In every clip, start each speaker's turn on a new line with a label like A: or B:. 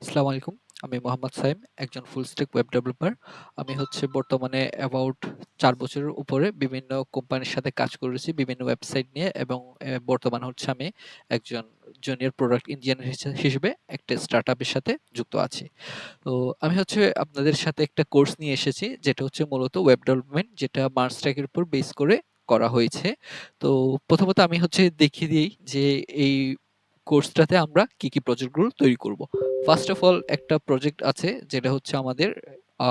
A: আসসালামু আলাইকুম। আমি মোহাম্মদ সাইম, একজন ফুল স্ট্যাক ওয়েব ডেভেলপার। আমি বর্তমানে অ্যাবাউট ৪ বছরের উপরে বিভিন্ন কোম্পানির সাথে কাজ করেছি বিভিন্ন ওয়েবসাইট নিয়ে এবং বর্তমানে আমি একজন জুনিয়র প্রোডাক্ট ইঞ্জিনিয়ার হিসেবে একটা স্টার্টআপের সাথে যুক্ত আছি। তো আমি আপনাদের সাথে একটা কোর্স নিয়ে এসেছি যেটা মূলত ওয়েব ডেভেলপমেন্ট, যেটা মার্সট্যাক এর উপর বেস করে করা হয়েছে। তো প্রথমত আমি দেখিয়ে দিই যে এই কোর্সটাতে আমরা কি প্রজেক্টগুলো তৈরি করব। ফার্স্ট অফ অল একটা প্রজেক্ট আছে যেটা আমাদের আ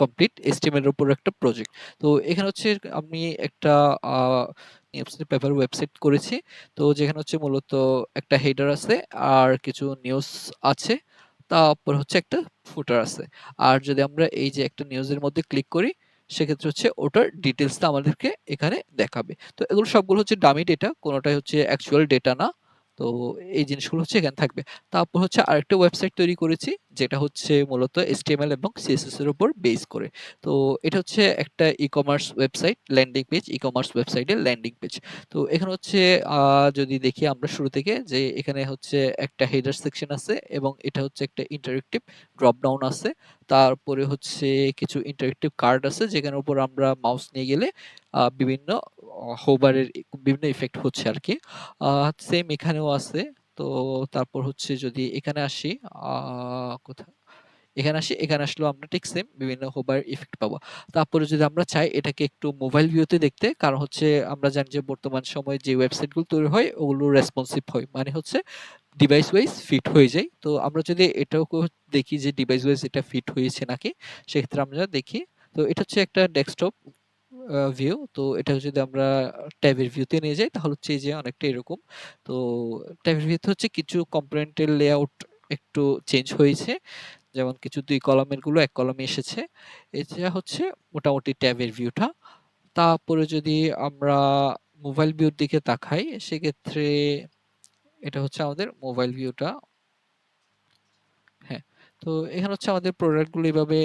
A: কমপ্লিট HTML এর উপর একটা প্রজেক্ট। তো এখানে আমি একটা আ নিউজপেপার ওয়েবসাইট করেছি। তো যেখানে মূলত একটা হেডার আছে আর কিছু নিউজ আছে। তারপর একটা ফুটার আছে। আর যদি আমরা এই যে একটা নিউজের মধ্যে ক্লিক করি সেক্ষেত্রে ওটার ডিটেইলসটা আমাদেরকে এখানে দেখাবে। তো এগুলো সবগুলো ডামি ডেটা, কোনটাই অ্যাকচুয়াল ডেটা না। তো এই জিনিসগুলো এখানে থাকবে। তারপর আরেকটা ওয়েবসাইট তৈরি করেছি যেটা মূলত HTML এবং CSS এর উপর বেস করে। তো এটা একটা e-commerce website landing page, e-commerce ওয়েবসাইটের ল্যান্ডিং পেজ। তো এখানে যদি দেখি আমরা শুরু থেকে যে এখানে একটা হেডার সেকশন আছে এবং এটা একটা ইন্টারেক্টিভ ড্রপ ডাউন আছে। তারপরে কিছু ইন্টারেক্টিভ কার্ড আছে যেখানের উপর আমরা মাউস নিয়ে গেলে বিভিন্ন হোভারের বিভিন্ন ইফেক্ট আরকি। সেম এখানেও আছে। তো তারপর যদি এখানে আসি, কোথায়? এখানে আসলেও আমরা ঠিক সেম বিভিন্ন হোভার ইফেক্ট পাবো। তারপরে যদি আমরা চাই এটাকে একটু মোবাইল ভিউতে দেখতে, কারণ আমরা জানি যে বর্তমান সময়ে যে ওয়েবসাইট গুলো তৈরি হয় ওগুলো রেসপন্সিভ হয়, মানে ডিভাইস ওয়াইজ ফিট হয়ে যায়। তো আমরা যদি এটাও দেখি যে ডিভাইস ওয়াইজ এটা ফিট হয়েছে নাকি, সেক্ষেত্রে আমরা দেখি। তো এটা একটা ডেস্কটপ ভিউ। তো এটা যদি আমরা ট্যাবের ভিউতে নিয়ে যাই তাহলে এই যে অনেকটা এরকম। তো ট্যাবের ভিউতে কিছু কম্পোনেন্টের লেআউট একটু চেঞ্জ হয়েছে, যেমন কিছু ২ কলামের গুলো ১ কলামে এসেছে। এটা মোটামুটি ট্যাবের ভিউটা। তারপরে যদি আমরা মোবাইল ভিউর দিকে তাকাই সেক্ষেত্রে এটা আমাদের মোবাইল ভিউটা। হ্যাঁ, তো এখানে আমাদের প্রোডাক্ট গুলো এভাবে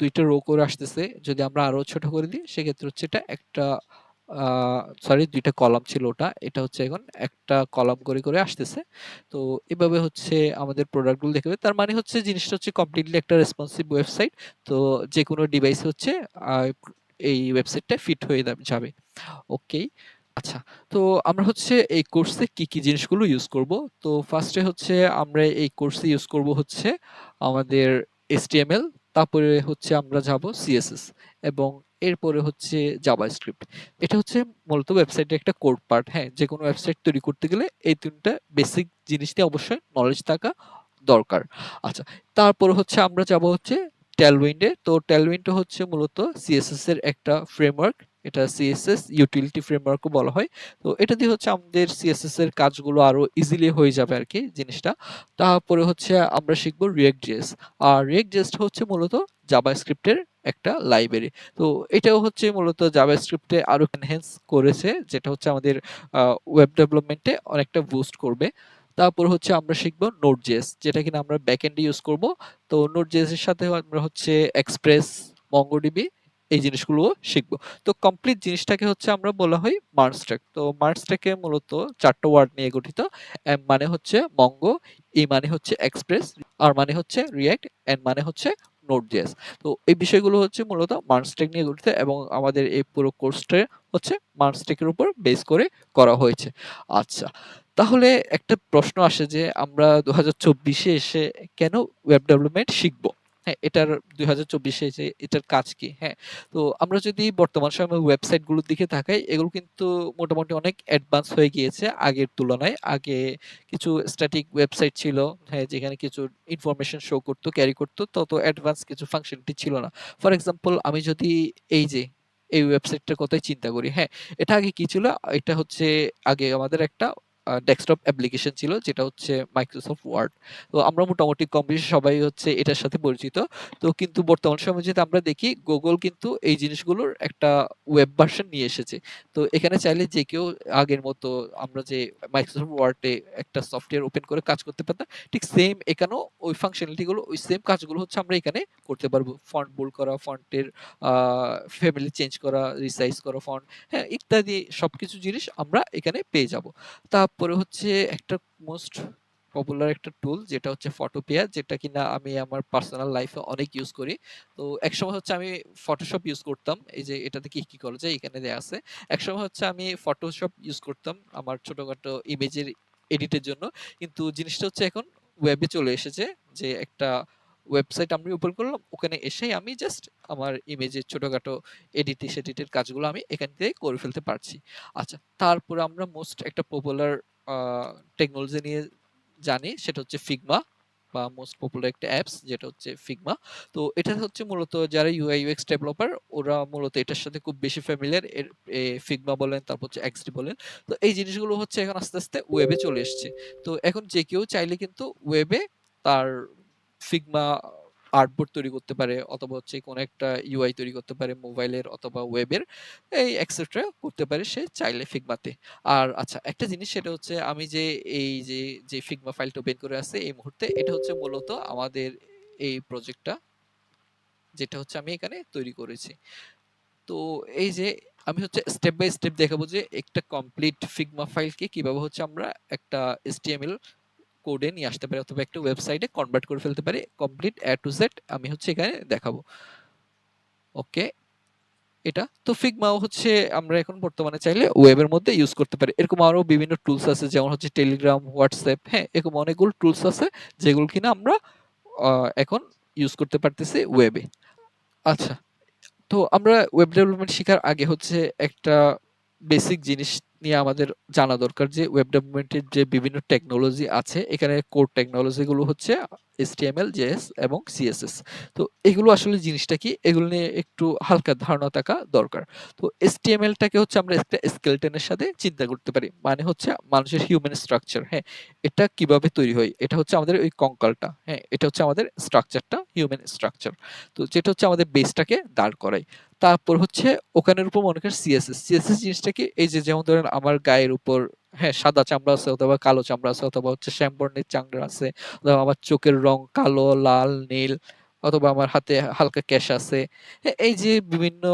A: ২ টা রো করে আসতেছে। যদি আমরা আরো ছোট করে দিই সেক্ষেত্রে এটা একটা আ সরি ২ টা কলাম ছিল ওটা। এটা এখন একটা কলাম করে আসতেছে। তো এভাবে আমাদের প্রোডাক্ট গুলো দেখাবে। তার মানে জিনিসটা কমপ্লিটলি একটা রেসপন্সিভ ওয়েবসাইট। তো যেকোনো ডিভাইসে আ এই ওয়েবসাইটটা ফিট হয়ে যাবে। ওকে। আচ্ছা। তো আমরা এই কোর্সে কি জিনিসগুলো ইউজ করব? তো ফার্স্টে আমরা এই কোর্সে ইউজ করব আমাদের HTML, তারপরে আমরা যাব CSS এবং এরপরে জাভাস্ক্রিপ্ট। এটা মূলত ওয়েবসাইটের একটা কোর পার্ট। হ্যাঁ, যেকোনো ওয়েবসাইট তৈরি করতে গেলে এই ৩ টা বেসিক জিনিস নিয়ে অবশ্যই নলেজ থাকা দরকার। আচ্ছা, তারপরে আমরা যাব Tailwind এ। তো Tailwind মূলত CSS এর একটা ফ্রেমওয়ার্ক। এটা CSS ইউটিলিটি ফ্রেমওয়ার্কও বলা হয়। তো এটা দিয়ে আমাদের CSS এর কাজগুলো আরো ইজিলি হয়ে যাবে আরকি জিনিসটা। তারপরে আমরা শিখব React.js। আর React.js মূলত জাভাস্ক্রিপ্ট এর একটা লাইব্রেরি। তো এটাও মূলত জাভাস্ক্রিপ্টে আরো এনহ্যান্স করেছে, যেটা আমাদের ওয়েব ডেভেলপমেন্টে অনেকটা বুস্ট করবে। তারপর আমরা শিখব Node.js, যেটা কিনা আমরা ব্যাকএন্ডে ইউজ করব। তো Node.js এর সাথে আমরা এক্সপ্রেস, MongoDB এই জিনিসগুলোও শিখব। তো কমপ্লিট জিনিসটাকে আমরা বলা হয় মার্জস্ট্যাক। তো মার্জস্ট্যাকে মূলত ৪ টা ওয়ার্ড নিয়ে গঠিত। এম মানে মঙ্গো, ই মানে এক্সপ্রেস, আর মানে রিঅ্যাক্ট, এন মানে Node.js। তো এই বিষয়গুলো মূলত মার্জস্ট্যাক নিয়ে গঠিত এবং আমাদের এই পুরো কোর্সটা মার্জস্ট্যাকের উপর বেস করে করা হয়েছে। আচ্ছা, তাহলে একটা প্রশ্ন আসে যে আমরা ২০২৪ এ এসে কেন ওয়েব ডেভেলপমেন্ট শিখব? হ্যাঁ, এটার ২০২৪ এ এসে এটার কাজ কি? হ্যাঁ, তো আমরা যদি বর্তমান সময়ে ওয়েবসাইট গুলোর দিকে তাকাই, এগুলো কিন্তু মোটামুটি অনেক অ্যাডভান্স হয়ে গিয়েছে আগের তুলনায়। আগে কিছু স্ট্যাটিক ওয়েবসাইট ছিল, হ্যাঁ, যেখানে কিছু ইনফরমেশন শো করতো, ক্যারি করতো, তত অ্যাডভান্স কিছু ফাংশনালিটি ছিল না। ফর এক্সাম্পল আমি যদি এই যে এই ওয়েবসাইটটার কথাই চিন্তা করি, হ্যাঁ, এটা আগে কি ছিল? এটা আগে আমাদের একটা ডেস্কটপ অ্যাপ্লিকেশন ছিল যেটা মাইক্রোসফট ওয়ার্ড। তো আমরা মোটামুটি কম বেশি সবাই এটার সাথে পরিচিত। তো কিন্তু বর্তমান সময়ে যদি আমরা দেখি গুগল কিন্তু এই জিনিসগুলোর একটা ওয়েব ভার্সন নিয়ে এসেছে। তো এখানে চাইলে যে কেউ আগের মতো আমরা যে মাইক্রোসফট ওয়ার্ডে একটা সফটওয়্যার ওপেন করে কাজ করতে পারতাম, ঠিক সেম এখানেও ওই ফাংশনালিটি গুলো, ওই সেম কাজগুলো আমরা এখানে করতে পারবো। ফন্ট বোল্ড করা, ফন্টের আ ফ্যামিলি চেঞ্জ করা, রিসাইজ করা ফন্ট, হ্যাঁ, ইত্যাদি সবকিছু জিনিস আমরা এখানে পেয়ে যাব। তারপরে একটা মোস্ট পপুলার একটা টুল যেটা হচ্ছে ফটোপিয়া, যেটা কিনা আমি আমার পার্সোনাল লাইফে অনেক ইউজ করি। তো একসময় হচ্ছে আমি ফটোশপ ইউজ করতাম। এই যে এটাতে কি করা যায় এখানে দেয়া আছে। একসময় হচ্ছে আমি ফটোশপ ইউজ করতাম আমার ছোটখাটো ইমেজের এডিটের জন্য। কিন্তু জিনিসটা হচ্ছে এখন ওয়েবে চলে এসেছে, যে একটা ওয়েবসাইট আমি ওপেন করলাম, ওখানে এসেই আমি জাস্ট আমার ইমেজের ছোটখাটো সেডিটের কাজগুলো আমি এখান থেকে করে ফেলতে পারছি। আচ্ছা, তারপরে আমরা মোস্ট একটা পপুলার টেকনোলজি নিয়ে জানি, সেটা হচ্ছে ফিগমা, বা মোস্ট পপুলার একটা অ্যাপস যেটা হচ্ছে ফিগমা। তো এটা হচ্ছে মূলত যারা ইউআই ইউএক্স ডেভেলপার, ওরা মূলত এটার সাথে খুব বেশি ফ্যামিলিয়ার। এর ফিগমা বলেন, তারপর হচ্ছে এক্সডি বলেন। তো এই জিনিসগুলো হচ্ছে এখন আস্তে আস্তে ওয়েবে চলে এসছে। তো এখন যে কেউ চাইলে কিন্তু ওয়েবে তার ফিগমা আর্টবোর্ড তৈরি করতে পারে, অথবা হচ্ছে কোনো একটা ইউআই তৈরি করতে পারে মোবাইলের অথবা ওয়েবের, এই এক্সেট্রা করতে পারে সে চাইলে ফিগমাতে। আর আচ্ছা, একটা জিনিস সেটা হচ্ছে আমি যে এই যে ফিগমা ফাইলটা ওপেন করে আছে এই মুহূর্তে, এটা হচ্ছে মূলত আমাদের এই প্রজেক্টটা, যেটা হচ্ছে আমি এখানে তৈরি করেছি। তো এই যে আমি হচ্ছে স্টেপ বাই স্টেপ দেখাবো যে একটা কমপ্লিট ফিগমা ফাইলকে কিভাবে হচ্ছে আমরা একটা HTML কোডে নিয়ে আসতে পারি, অথবা একটা ওয়েবসাইটে কনভার্ট করে ফেলতে পারি কমপ্লিট এ টু জেড, আমি হচ্ছে এখানে দেখাবো। ওকে, এটা তো ফিগমাও হচ্ছে আমরা এখন বর্তমানে চাইলে ওয়েবের মধ্যে ইউজ করতে পারি। এরকম আরো বিভিন্ন টুলস আছে, যেমন হচ্ছে টেলিগ্রাম, হোয়াটসঅ্যাপ, হ্যাঁ, এরকম অনেকগুলো টুলস আছে যেগুলো কিনা আমরা এখন ইউজ করতে পারতেছি ওয়েবে। আচ্ছা, তো আমরা ওয়েব ডেভেলপমেন্ট শেখার আগে হচ্ছে একটা বেসিক জিনিস নিয়ে আমাদের জানা দরকার, যে ওয়েব ডেভেলপমেন্টের যে বিভিন্ন টেকনোলজি আছে, এখানে কোর টেকনোলজি গুলো হচ্ছে HTML, JS এবং CSS। তো এগুলো আসলে জিনিসটা কি, এগুলো নিয়ে একটু হালকা ধারণা থাকা দরকার। তো HTML টাকে হচ্ছে আমরা একটা স্কেলটনের সাথে চিন্তা করতে পারি, মানে হচ্ছে মানুষের হিউম্যান স্ট্রাকচার। হ্যাঁ, এটা কিভাবে তৈরি হয়, এটা হচ্ছে আমাদের ওই কঙ্কালটা, হ্যাঁ, এটা হচ্ছে আমাদের স্ট্রাকচারটা, হিউম্যান স্ট্রাকচার। তো যেটা হচ্ছে আমাদের বেসটাকে দাঁড় করায়। তারপর হচ্ছে ওখানের উপর মনে করেন সিএসএস জিনিসটা কি, এই যে যেমন ধরেন আমার গায়ের উপর, হ্যাঁ, সাদা চামড়া আছে অথবা কালো চামড়া আছে, অথবা হচ্ছে শ্যামবর্ণের চামড়া আছে, অথবা আমার চোখের রং কালো, লাল, নীল, অথবা আমার হাতে হালকা ক্যাশ আছে, হ্যাঁ, এই যে বিভিন্ন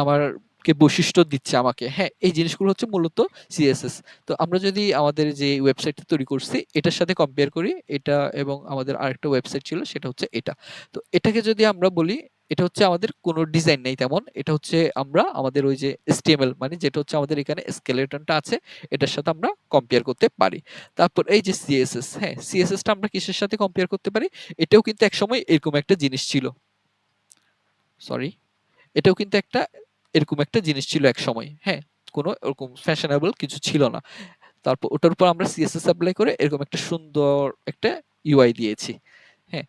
A: আমার কে বৈশিষ্ট্য দিচ্ছে আমাকে, হ্যাঁ, এই জিনিসগুলো হচ্ছে মূলত সিএসএস। তো আমরা যদি আমাদের যে ওয়েবসাইটটা তৈরি করছি এটার সাথে কম্পেয়ার করি, এটা এবং আমাদের আরেকটা ওয়েবসাইট ছিল সেটা হচ্ছে এটা। তো এটাকে যদি আমরা বলি, এটা হচ্ছে আমাদের কোনো ডিজাইন নেই তেমন, এটা হচ্ছে আমরা আমাদের ওই যে HTML, মানে যেটা হচ্ছে আমাদের এখানে স্কেলেটনটা আছে, এটার সাথে আমরা কম্পেয়ার করতে পারি। তারপর এই যে সিএসএস, হ্যাঁ, সিএসএসটা আমরা কিসের সাথে কম্পেয়ার করতে পারি, এটাও কিন্তু একসময় এরকম একটা জিনিস ছিল, সরি, এটাও কিন্তু একটা এরকম একটা জিনিস ছিল একসময়, হ্যাঁ, কোনো ওরকম ফ্যাশনেবল কিছু ছিল না। তারপর ওটার উপর আমরা সিএসএস এপ্লাই করে এরকম একটা সুন্দর একটা ইউআই দিয়েছি, হ্যাঁ।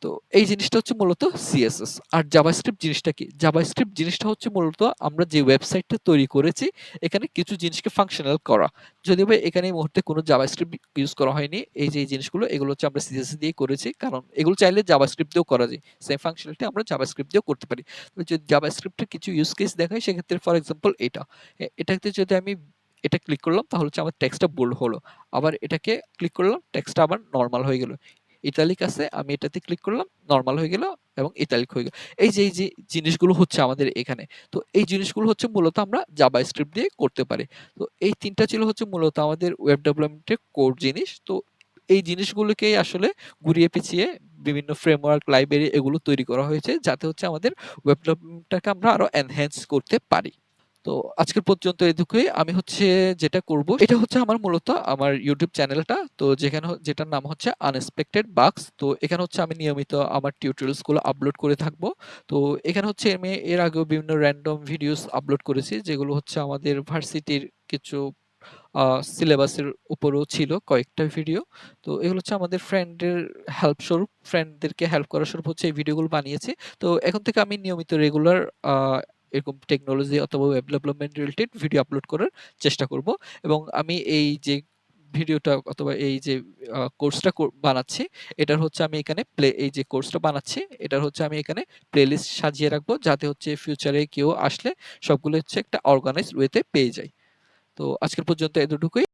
A: তো এই জিনিসটা হচ্ছে মূলত সিএসএস। আর জাভাস্ক্রিপ্ট জিনিসটা কি, জাভাস্ক্রিপ্ট জিনিসটা হচ্ছে মূলত আমরা যে ওয়েবসাইটটা তৈরি করেছি এখানে কিছু জিনিসকে ফাংশনাল করা। যদিও বা এখানে এই মুহূর্তে কোনো জাভাস্ক্রিপ্ট ইউজ করা হয়নি, এই যে এই জিনিসগুলো এগুলো হচ্ছে আমরা সিএসএস দিয়ে করেছি, কারণ এগুলো চাইলে জাভাস্ক্রিপ্ট দিয়েও করা যায়, সেম ফাংশনালিটি আমরা জাভাস্ক্রিপ্ট দিয়েও করতে পারি। তবে যদি জাভাস্ক্রিপ্টের কিছু ইউজ কেস দেখাই, সেক্ষেত্রে ফর এক্সাম্পল এটা, এটাতে যদি আমি এটা ক্লিক করলাম তাহলে হচ্ছে আমার টেক্সটটা বোল্ড হলো, আবার এটাকে ক্লিক করলাম টেক্সটটা আবার নর্মাল হয়ে গেল, ইতালিক আছে আমি এটাতে ক্লিক করলাম নরমাল হয়ে গেল এবং ইতালিক হয়ে গেল। এই যে জিনিসগুলো হচ্ছে আমাদের এখানে, তো এই জিনিসগুলো হচ্ছে মূলত আমরা জাভাস্ক্রিপ্ট দিয়ে করতে পারি। তো এই তিনটা ছিল হচ্ছে মূলত আমাদের ওয়েব ডেভেলপমেন্টের কোর জিনিস। তো এই জিনিসগুলোকেই আসলে ঘুরিয়ে পেঁচিয়ে বিভিন্ন ফ্রেমওয়ার্ক, লাইব্রেরি এগুলো তৈরি করা হয়েছে, যাতে হচ্ছে আমাদের ওয়েব ডেভেলপমেন্টটাকে আমরা আরো এনহ্যান্স করতে পারি। তো আজকের পর্যন্ত এটুকুই। আমি হচ্ছে যেটা করব এটা হচ্ছে আমার মূলত আমার ইউটিউব চ্যানেলটা, তো যেখানে যেটার নাম হচ্ছে আনএক্সপেক্টেড বাগস। তো এখানে হচ্ছে আমি নিয়মিত আমার টিউটোরিয়ালস গুলো আপলোড করে থাকবো। তো এখানে হচ্ছে আমি এর আগেও বিভিন্ন র্যান্ডম ভিডিওস আপলোড করেছি, যেগুলো হচ্ছে আমাদের ভার্সিটির কিছু সিলেবাসের উপরও ছিল কয়েকটা ভিডিও। তো এগুলো হচ্ছে আমাদের ফ্রেন্ডের হেল্প স্বরূপ, ফ্রেন্ডদেরকে হেল্প করার স্বরূপ হচ্ছে এই ভিডিওগুলো বানিয়েছি। তো এখন থেকে আমি নিয়মিত রেগুলার এরকম টেকনোলজি অথবা web development related video upload করার চেষ্টা করব। এবং আমি এই যে ভিডিওটা অথবা এই যে কোর্সটা বানাচ্ছি, এটার হচ্ছে আমি এখানে এই যে কোর্সটা বানাচ্ছি এটার হচ্ছে আমি এখানে প্লেলিস্ট সাজিয়ে রাখবো, যাতে হচ্ছে ফিউচারে কেউ আসলে সবগুলো হচ্ছে একটা অর্গানাইজড ওয়েতে পেয়ে যায়। তো আজকের পর্যন্ত এতটুকুই।